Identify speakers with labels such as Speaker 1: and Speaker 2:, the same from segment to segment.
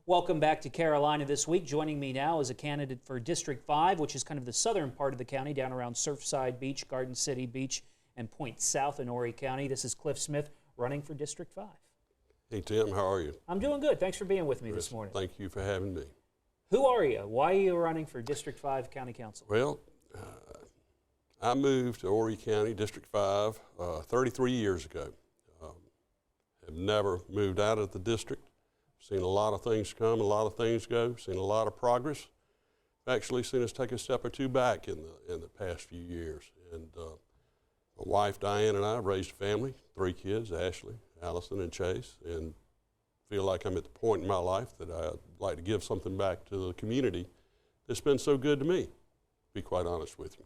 Speaker 1: Welcome back to Carolina This Week. Joining me now is a candidate for District 5, which is kind of the southern part of the county, down around Surfside Beach, Garden City Beach, and Point South in Horry County. This is Clif Smith running for District 5.
Speaker 2: Hey, Tim, how are you?
Speaker 1: I'm doing good. Thanks for being with me this morning.
Speaker 2: Thank you for having me.
Speaker 1: Who are you? Why are you running for District 5 County Council?
Speaker 2: Well, I moved to Horry County, District 5, 33 years ago. Have never moved out of the district. Seen a lot of things come, a lot of things go, seen a lot of progress. Actually seen us take a step or two back in the past few years. And my wife, Diane, and I raised a family, 3 kids, Ashley, Allison, and Chase, and feel like I'm at the point in my life that I'd like to give something back to the community that's been so good to me, to be quite honest with you.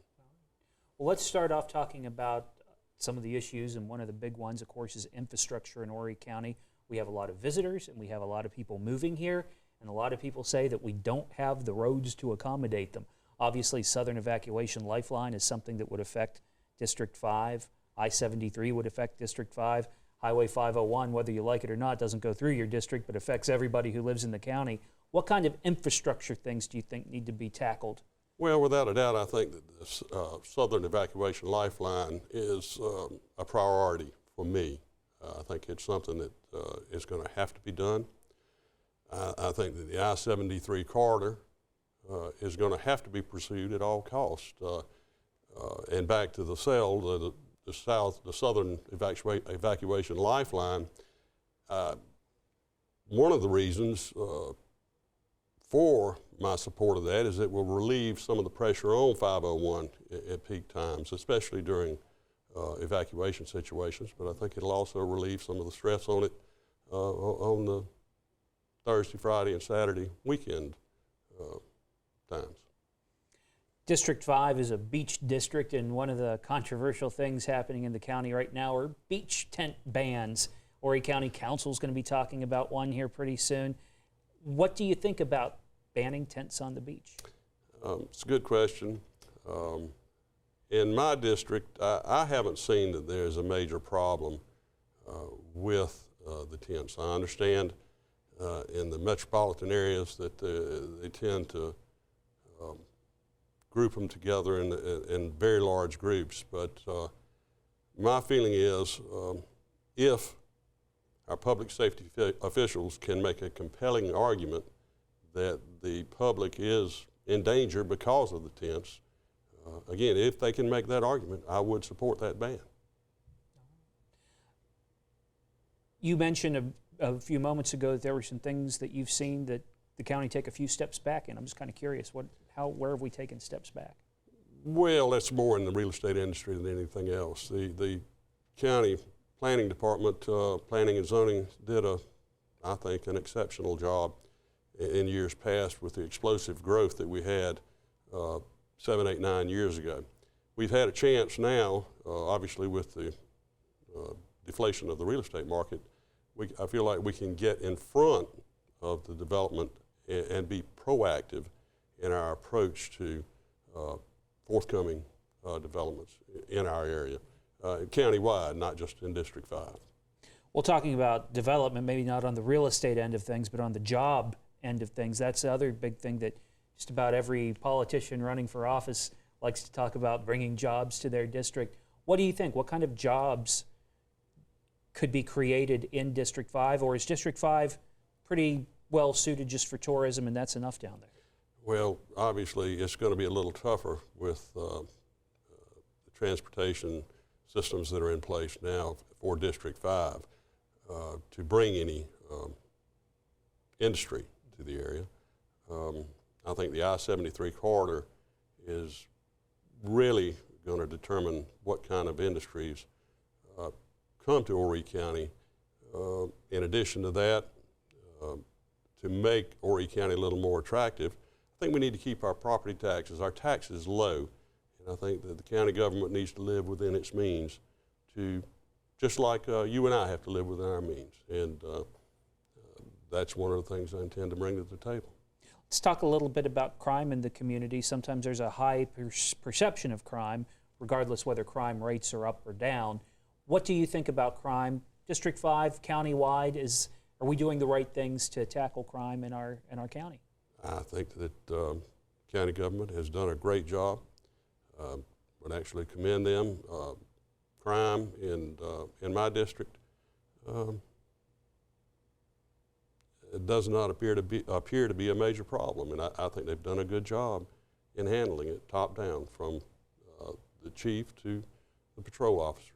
Speaker 1: Well, let's start off talking about some of the issues, and one of the big ones, of course, is infrastructure in Horry County. We have a lot of visitors, and we have a lot of people moving here, and a lot of people say that we don't have the roads to accommodate them. Obviously, Southern Evacuation Lifeline is something that would affect District 5. I-73 would affect District 5. Highway 501, whether you like it or not, doesn't go through your district, but affects everybody who lives in the county. What kind of infrastructure things do you think need to be tackled?
Speaker 2: Well, without a doubt, I think that this Southern Evacuation Lifeline is a priority for me. I think it's something that is going to have to be done. I think that the I-73 corridor is going to have to be pursued at all costs. And back to the cell, the Southern Evacuation Lifeline, one of the reasons for my support of that is it will relieve some of the pressure on 501 at peak times, especially during evacuation situations, but I think it'll also relieve some of the stress on it on the Thursday, Friday, and Saturday weekend times.
Speaker 1: District 5 is a beach district, and one of the controversial things happening in the county right now are beach tent bans. Horry County Council is going to be talking about one here pretty soon. What do you think about banning tents on the beach?
Speaker 2: It's a good question. In my district, I haven't seen that there's a major problem with the tents. I understand in the metropolitan areas that they tend to group them together in very large groups, but my feeling is if our public safety officials can make a compelling argument that the public is in danger because of the tents, again, if they can make that argument, I would support that ban.
Speaker 1: You mentioned a few moments ago that there were some things that you've seen that the county take a few steps back in. I'm just kind of curious, where have we taken steps back?
Speaker 2: Well, that's more in the real estate industry than anything else. The county planning department, planning and zoning, did I think, an exceptional job in years past with the explosive growth that we had 7, 8, 9 years ago. We've had a chance now, obviously with the deflation of the real estate market, I feel like we can get in front of the development and be proactive in our approach to forthcoming developments in our area, countywide, not just in District 5.
Speaker 1: Well, talking about development, maybe not on the real estate end of things, but on the job end of things, that's the other big thing that just about every politician running for office likes to talk about, bringing jobs to their district. What do you think? What kind of jobs could be created in District 5, or is District 5 pretty well suited just for tourism and that's enough down there?
Speaker 2: Well, obviously it's going to be a little tougher with the transportation systems that are in place now for District 5 to bring any industry to the area. I think the I-73 corridor is really going to determine what kind of industries come to Horry County. In addition to that, to make Horry County a little more attractive, I think we need to keep our property taxes, our taxes low, and I think that the county government needs to live within its means to, just like you and I have to live within our means, and that's one of the things I intend to bring to the table.
Speaker 1: Let's talk a little bit about crime in the community. Sometimes there's a high perception of crime, regardless whether crime rates are up or down. What do you think about crime? District 5, countywide, Are we doing the right things to tackle crime in our county?
Speaker 2: I think that county government has done a great job. Would actually commend them. Crime in my district it does not appear to be a major problem, and I think they've done a good job in handling it top down, from the chief to the patrol officers.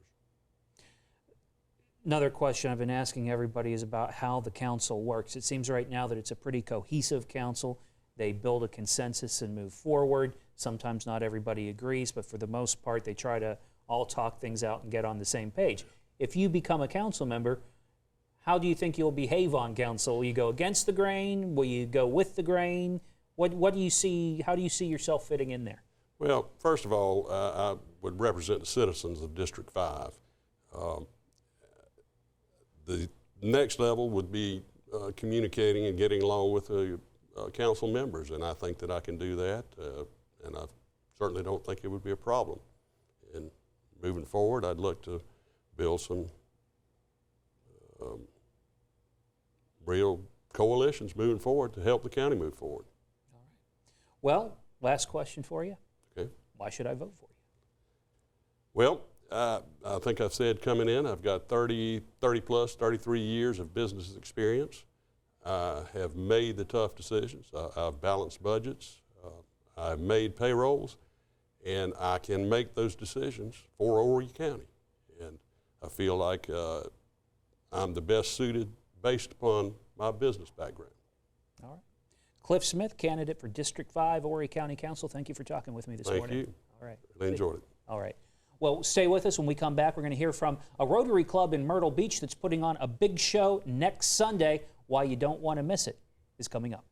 Speaker 1: Another question I've been asking everybody is about how the council works. It seems right now that it's a pretty cohesive council. They build a consensus and move forward. Sometimes not everybody agrees, but for the most part, they try to all talk things out and get on the same page. If you become a council member, how do you think you'll behave on council? Will you go against the grain? Will you go with the grain? What do you see? How do you see yourself fitting in there?
Speaker 2: Well, first of all, I would represent the citizens of District 5. The next level would be communicating and getting along with the council members, and I think that I can do that, and I certainly don't think it would be a problem. And moving forward, I'd look to build some real coalitions moving forward to help the county move forward.
Speaker 1: All right. Well, last question for you.
Speaker 2: Okay.
Speaker 1: Why should I vote for you?
Speaker 2: Well, I think I've said coming in, I've got 33 years of business experience. I have made the tough decisions. I've balanced budgets. I've made payrolls, and I can make those decisions for Horry County. And I feel like I'm the best suited based upon my business background.
Speaker 1: All right. Clif Smith, candidate for District 5, Horry County Council. Thank you for talking with me this morning.
Speaker 2: Thank you.
Speaker 1: All right.
Speaker 2: I enjoyed it.
Speaker 1: All right. Well, stay with us. When we come back, we're going to hear from a Rotary Club in Myrtle Beach that's putting on a big show next Sunday. Why you don't want to miss it is coming up.